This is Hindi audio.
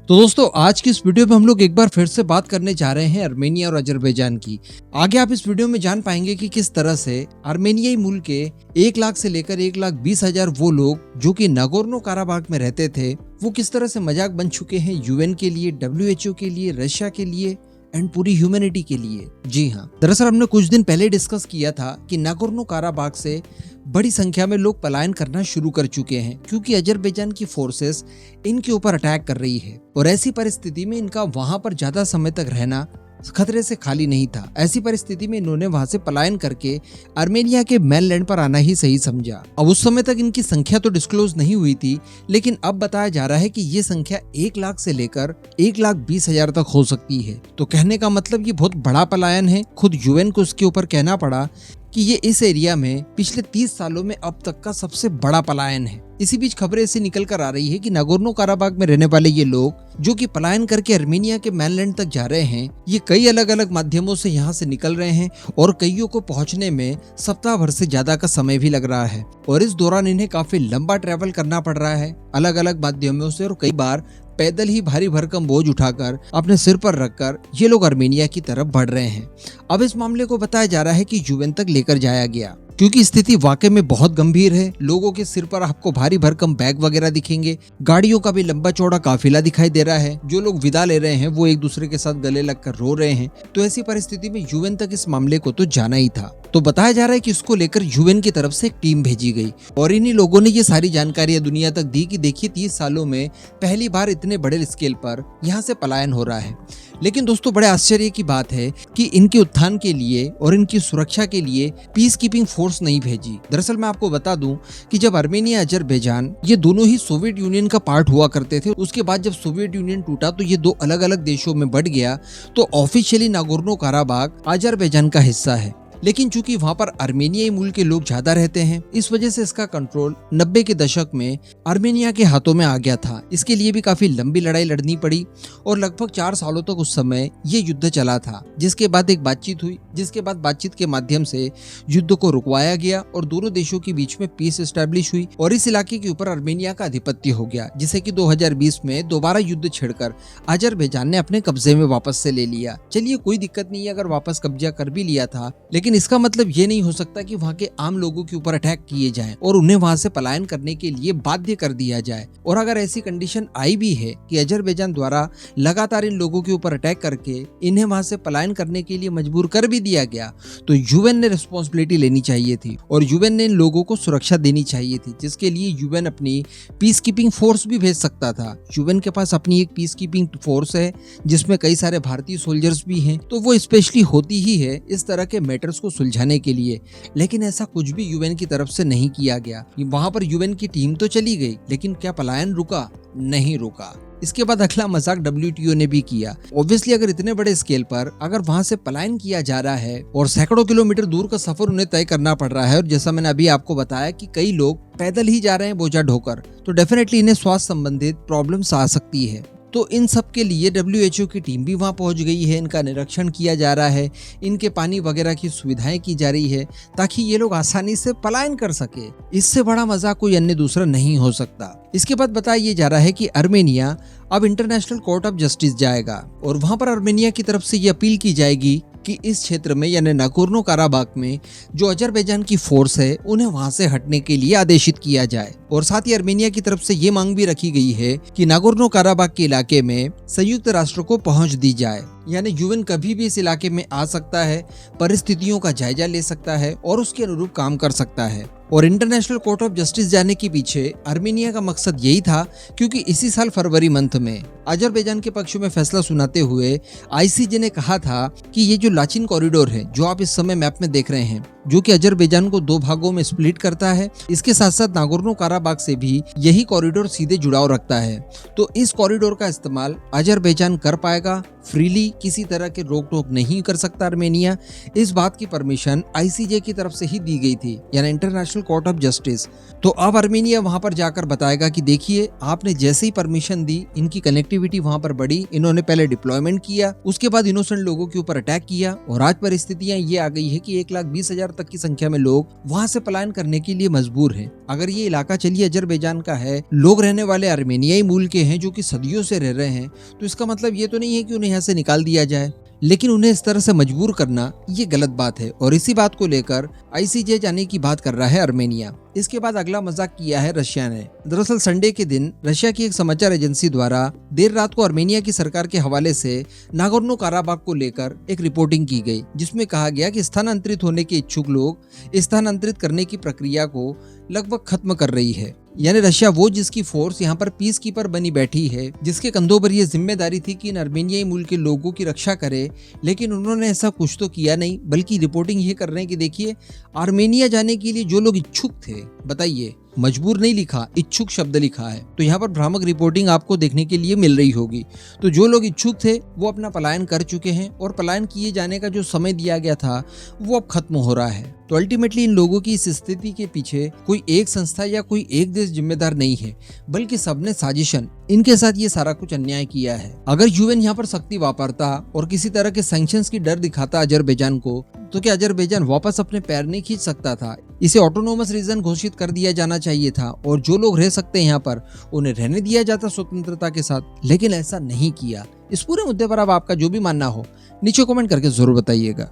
तो दोस्तों आज की इस वीडियो में हम लोग एक बार फिर से बात करने जा रहे हैं आर्मेनिया और अजरबैजान की। आगे आप इस वीडियो में जान पाएंगे कि किस तरह से आर्मेनियाई मूल के 1 लाख से लेकर 1,20,000 वो लोग जो कि नागोर्नो काराबाख में रहते थे वो किस तरह से मजाक बन चुके हैं यूएन के लिए, WHO के लिए, रशिया के लिए एंड पूरी ह्यूमैनिटी के लिए। जी हाँ, दरअसल हमने कुछ दिन पहले डिस्कस किया था कि नागोर्नो काराबाख से बड़ी संख्या में लोग पलायन करना शुरू कर चुके हैं क्योंकि अजरबैजान की फोर्सेस इनके ऊपर अटैक कर रही है और ऐसी परिस्थिति में इनका वहां पर ज्यादा समय तक रहना खतरे से खाली नहीं था। ऐसी परिस्थिति में इन्होंने वहां से पलायन करके आर्मेनिया के मेनलैंड पर आना ही सही समझा। अब उस समय तक इनकी संख्या तो डिस्क्लोज नहीं हुई थी, लेकिन अब बताया जा रहा है कि ये संख्या 1 लाख से लेकर 1,20,000 तक हो सकती है। तो कहने का मतलब ये बहुत बड़ा पलायन है। खुद यूएन को इसके ऊपर कहना पड़ा कि ये इस एरिया में पिछले 30 सालों में अब तक का सबसे बड़ा पलायन है। इसी बीच खबरें ऐसी निकल कर आ रही है कि नागोर्नो काराबाख में रहने वाले ये लोग जो कि पलायन करके आर्मेनिया के मेनलैंड तक जा रहे हैं, ये कई अलग अलग माध्यमों से यहाँ से निकल रहे हैं और कईयों को पहुँचने में सप्ताह भर से ज्यादा का समय भी लग रहा है और इस दौरान इन्हें काफी लंबा ट्रैवल करना पड़ रहा है अलग अलग माध्यमों से और कई बार पैदल ही भारी भरकम बोझ उठाकर अपने सिर पर रखकर ये लोग आर्मेनिया की तरफ बढ़ रहे हैं। अब इस मामले को बताया जा रहा है कि यूएन तक लेकर जाया गया क्योंकि स्थिति वाकई में बहुत गंभीर है। लोगों के सिर पर आपको भारी भरकम बैग वगैरह दिखेंगे, गाड़ियों का भी लंबा चौड़ा काफिला दिखाई दे रहा है। जो लोग विदा ले रहे हैं वो एक दूसरे के साथ गले लगकर रो रहे हैं। तो ऐसी परिस्थिति में यूएन तक इस मामले को तो जाना ही था। तो बताया जा रहा है कि इसको लेकर यूएन की तरफ से एक टीम भेजी गई और इन्हीं लोगों ने ये सारी जानकारियां दुनिया तक दी कि देखिए 30 सालों में पहली बार इतने बड़े स्केल पर यहाँ से पलायन हो रहा है। लेकिन दोस्तों बड़े आश्चर्य की बात है कि इनके उत्थान के लिए और इनकी सुरक्षा के लिए पीस कीपिंग फोर्स नहीं भेजी। दरअसल मैं आपको बता दूं कि जब आर्मेनिया अजरबैजान ये दोनों ही सोवियत यूनियन का पार्ट हुआ करते थे, उसके बाद जब सोवियत यूनियन टूटा तो ये दो अलग अलग देशों में बंट गया। तो ऑफिशियली नागोर्नो काराबाख अजरबैजान का हिस्सा है, लेकिन चूंकि वहां पर आर्मेनियाई मूल के लोग ज्यादा रहते हैं इस वजह से इसका कंट्रोल 90 के दशक में आर्मेनिया के हाथों में आ गया था। इसके लिए भी काफी लंबी लड़ाई लड़नी पड़ी और लगभग 4 सालों तक उस समय ये युद्ध चला था, जिसके बाद एक बातचीत हुई, जिसके बाद बातचीत के माध्यम से युद्ध को रुकवाया गया और दोनों देशों के बीच में पीस एस्टेब्लिश हुई और इस इलाके के ऊपर आर्मेनिया का आधिपत्य हो गया, जिसे कि 2020 में दोबारा युद्ध छिड़कर अजरबैजान ने अपने कब्जे में वापस से ले लिया। चलिए कोई दिक्कत नहीं है अगर वापस कब्जा कर भी लिया था, लेकिन इसका मतलब ये नहीं हो सकता कि वहाँ के आम लोगों के ऊपर अटैक किए जाएं और उन्हें वहाँ से पलायन करने के लिए बाध्य कर दिया जाए। और अगर ऐसी कंडीशन आई भी है कि अजरबैजान द्वारा लगातार इन लोगों के ऊपर अटैक करके इन्हें वहाँ से पलायन करने के लिए मजबूर कर भी दिया गया, तो यूएन ने रिस्पॉन्सिबिलिटी लेनी चाहिए थी और यूएन ने इन लोगों को सुरक्षा देनी चाहिए थी, जिसके लिए यूएन अपनी पीस कीपिंग फोर्स भी भेज सकता था। यूएन के पास अपनी एक पीस कीपिंग फोर्स है जिसमें कई सारे भारतीय सोल्जर्स भी हैं, तो वो स्पेशली होती ही है इस तरह के मैटर्स को सुलझाने के लिए। लेकिन ऐसा कुछ भी यूएन की तरफ से नहीं किया गया। वहां पर यूएन की टीम तो चली गई, लेकिन क्या पलायन रुका? नहीं रुका। इसके बाद अगला मजाक WTO ने भी किया। ऑब्वियसली अगर इतने बड़े स्केल पर अगर वहां से पलायन किया जा रहा है और सैकड़ों किलोमीटर दूर का सफर उन्हें तय करना पड़ रहा है और जैसा मैंने अभी आपको बताया कि कई लोग पैदल ही जा रहे हैं बोझा ढोकर, तो डेफिनेटली इन्हें स्वास्थ्य संबंधित प्रॉब्लम्स आ सकती है। तो इन सब के लिए WHO की टीम भी वहां पहुंच गई है, इनका निरीक्षण किया जा रहा है, इनके पानी वगैरह की सुविधाएं की जा रही है ताकि ये लोग आसानी से पलायन कर सके। इससे बड़ा मजाक कोई अन्य दूसरा नहीं हो सकता। इसके बाद बताया जा रहा है कि आर्मेनिया अब इंटरनेशनल कोर्ट ऑफ जस्टिस जाएगा और वहां पर आर्मेनिया की तरफ से ये अपील की जाएगी कि इस क्षेत्र में यानी नागोर्नो काराबाख में जो अजरबैजान की फोर्स है उन्हें वहां से हटने के लिए आदेशित किया जाए। और साथ ही आर्मेनिया की तरफ से ये मांग भी रखी गई है कि नागोर्नो काराबाख के इलाके में संयुक्त राष्ट्र को पहुंच दी जाए, यानी यूएन कभी भी इस इलाके में आ सकता है, परिस्थितियों का जायजा ले सकता है और उसके अनुरूप काम कर सकता है। और इंटरनेशनल कोर्ट ऑफ जस्टिस जाने के पीछे आर्मेनिया का मकसद यही था क्योंकि इसी साल फरवरी मंथ में अजरबैजान के पक्ष में फैसला सुनाते हुए आईसीजे ने कहा था कि ये जो लाचिन कॉरिडोर है जो आप इस समय मैप में देख रहे हैं, जो कि अजरबैजान को 2 भागों में स्प्लिट करता है, इसके साथ साथ नागोर्नो काराबाख से भी यही कॉरिडोर सीधे जुड़ाव रखता है। तो इस कॉरिडोर का इस्तेमाल अजरबैजान कर पाएगा फ्रीली किसी तरह के रोक टोक नहीं कर सकता आर्मेनिया। इस बात की परमिशन आईसीजे की तरफ से ही दी गई थी, यानी इंटरनेशनल कोर्ट ऑफ जस्टिस। तो अब आर्मेनिया वहां पर जाकर बताएगा कि देखिए आपने जैसे ही परमिशन दी, इनकी कनेक्टिविटी वहां पर बढ़ी, इन्होंने पहले डिप्लॉयमेंट किया, उसके बाद इनोसेंट लोगों के ऊपर अटैक किया और आज परिस्थितियां ये आ गई है कि 1,20,000 तक की संख्या में लोग वहां से पलायन करने के लिए मजबूर हैं। अगर ये इलाका चलिए अजरबैजान का है, लोग रहने वाले आर्मेनियाई मूल के हैं जो कि सदियों से रह रहे हैं, तो इसका मतलब ये तो नहीं है कि उन्हें यहाँ से निकाल दिया जाए, लेकिन उन्हें इस तरह से मजबूर करना ये गलत बात है और इसी बात को लेकर आईसीजे जाने की बात कर रहा है आर्मेनिया। इसके बाद अगला मजाक किया है रशिया ने। दरअसल संडे के दिन रशिया की एक समाचार एजेंसी द्वारा देर रात को आर्मेनिया की सरकार के हवाले से नागोर्नो काराबाख को लेकर एक रिपोर्टिंग की गई, जिसमें कहा गया कि स्थानांतरित होने के इच्छुक लोग स्थानांतरित करने की प्रक्रिया को लगभग खत्म कर रही है। यानी रशिया वो जिसकी फोर्स यहाँ पर पीस कीपर बनी बैठी है, जिसके कंधों पर यह जिम्मेदारी थी कि इन आर्मेनियाई मूल के लोगों की रक्षा करे, लेकिन उन्होंने ऐसा कुछ तो किया नहीं, बल्कि रिपोर्टिंग ये कर रहे हैं कि देखिए आर्मेनिया जाने के लिए जो लोग इच्छुक थे, बताइए मजबूर नहीं लिखा, इच्छुक शब्द लिखा है, तो यहाँ पर भ्रामक रिपोर्टिंग आपको देखने के लिए मिल रही होगी। तो जो लोग इच्छुक थे वो अपना पलायन कर चुके हैं और पलायन किए जाने का जो समय दिया गया था वो अब खत्म हो रहा है। तो अल्टीमेटली इन लोगों की इस स्थिति के पीछे कोई एक संस्था या कोई एक देश जिम्मेदार नहीं है, बल्कि सबने साजिशन इनके साथ ये सारा कुछ अन्याय किया है। अगर यूएन यहाँ पर सख्ती वापरता और किसी तरह के सैंक्शंस की डर दिखाता अजरबैजान को, तो क्या अजरबैजान वापस अपने पैर नहीं खींच सकता था? इसे ऑटोनोमस रीजन घोषित कर दिया जाना चाहिए था और जो लोग रह सकते हैं यहाँ पर उन्हें रहने दिया जाता स्वतंत्रता के साथ, लेकिन ऐसा नहीं किया। इस पूरे मुद्दे पर अब आपका जो भी मानना हो नीचे कमेंट करके जरूर बताइएगा।